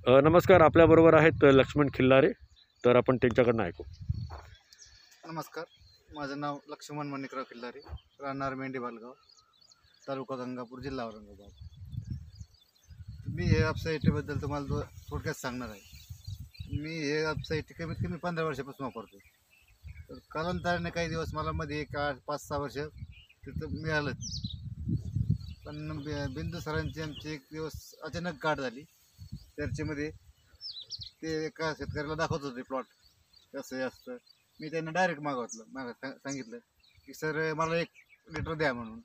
नमस्कार, आपल्याबरोबर आहेत लक्ष्मण खिल्लारे. तर आपण त्यांच्याकडनं ऐकू. नमस्कार, माझं नाव लक्ष्मण मणिकराव खिल्लारे, राहणार मेंढी बालगाव, तालुका गंगापूर, जिल्हा औरंगाबाद. मी हे वेबसाईटबद्दल तुम्हाला थोडक्यात सांगणार आहे. मी हे वेबसाईट कमीत कमी 15 वर्षापासून वापरतो. तर कालांतराने काही दिवस मला मध्ये 5-6 वर्ष तिथं मिळालंच नाही. पण बिंदू सरांची आमची एक दिवस अचानक गाठ झाली. चर्चेमध्ये ते एका शेतकऱ्याला दाखवत होते प्लॉट कसं हे असतं. मी त्यांना डायरेक्ट सांगितलं की सर मला 1 लिटर द्या म्हणून.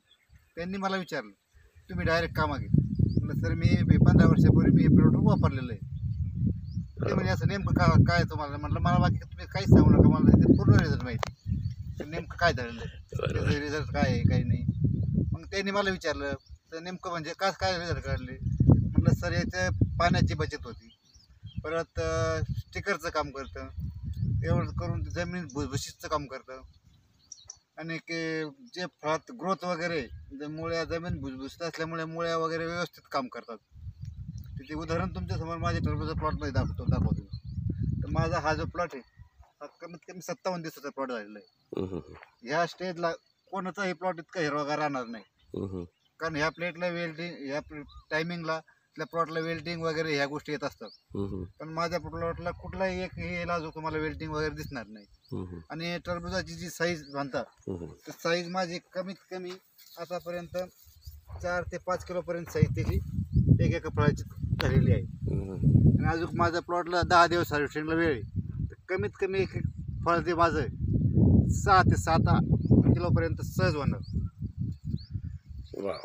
त्यांनी मला विचारलं तुम्ही डायरेक्ट का मागितलं. म्हटलं सर मी 15 वर्षापूर्वी मी हे प्रोडक्ट वापरलेलं आहे. ते म्हणजे असं नेमकं काय तुम्हाला म्हटलं मला बाकी तुम्ही काहीच सांगू नका, मला ते पूर्ण रिझल्ट माहिती तर नेमकं काय झालेलं आहे, त्याचं रिझल्ट काय आहे काही नाही. मग त्यांनी मला विचारलं तर नेमकं म्हणजे काय रिझल्ट काढले. म्हटलं सर याचं पाण्याची बचत होती, परत स्टिकरचं काम करतं, एवढं करून जमीन भुसभुशीचं काम करतं, आणि जे फळात ग्रोथ वगैरे मुळ्या जमीन भुसभुशीत असल्यामुळे मुळ्या वगैरे व्यवस्थित काम करतात. तिथे उदाहरण तुमच्यासमोर माझ्या टरबूजच्या प्लॉटमध्ये दाखवतो. तर माझा हा जो प्लॉट आहे हा कमीत कमी 57 दिवसाचा प्लॉट झालेला आहे. ह्या स्टेजला कोणाचाही प्लॉट इतका हिरवागार राहणार नाही, कारण ह्या प्लेटला वेल्डिंग, ह्या टायमिंगला त्या प्लॉटला वेल्डिंग वगैरे ह्या गोष्टी येत असतात. पण माझ्या प्लॉटला कुठलाही एक हे लाजूक तुम्हाला वेल्डिंग वगैरे दिसणार नाही. आणि टरबुजाची जी साईज म्हणतात तर साईज माझी कमीत कमी आतापर्यंत 4 ते 5 किलोपर्यंत साईज त्याची एका फळाची झालेली आहे. आणि अजून माझ्या प्लॉटला 10 दिवस हार्वेस्टिंगला वेळ आहे. तर कमीत कमी एक फळ ते माझं 6 ते 7 किलोपर्यंत सहज होणार. वा.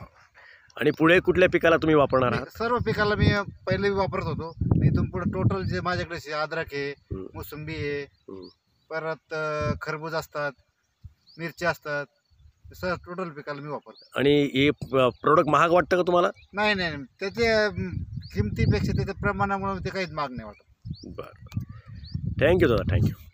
आणि पुढे कुठल्या पिकाला तुम्ही वापरणार आहात? सर्व पिकाला मी पहिले वापरत होतो. इथून पुढे टोटल जे माझ्याकडे अद्रक आहे, मोसंबी आहे, परत खरबूज असतात, मिरची असतात, सर्व टोटल पिकाला मी वापरतो. आणि हे प्रोडक्ट महाग वाटतं का तुम्हाला? नाही, त्याच्या किमतीपेक्षा त्याच्या प्रमाणामुळे ते काहीच महाग नाही वाटत. बरं, थँक्यू दादा, थँक्यू.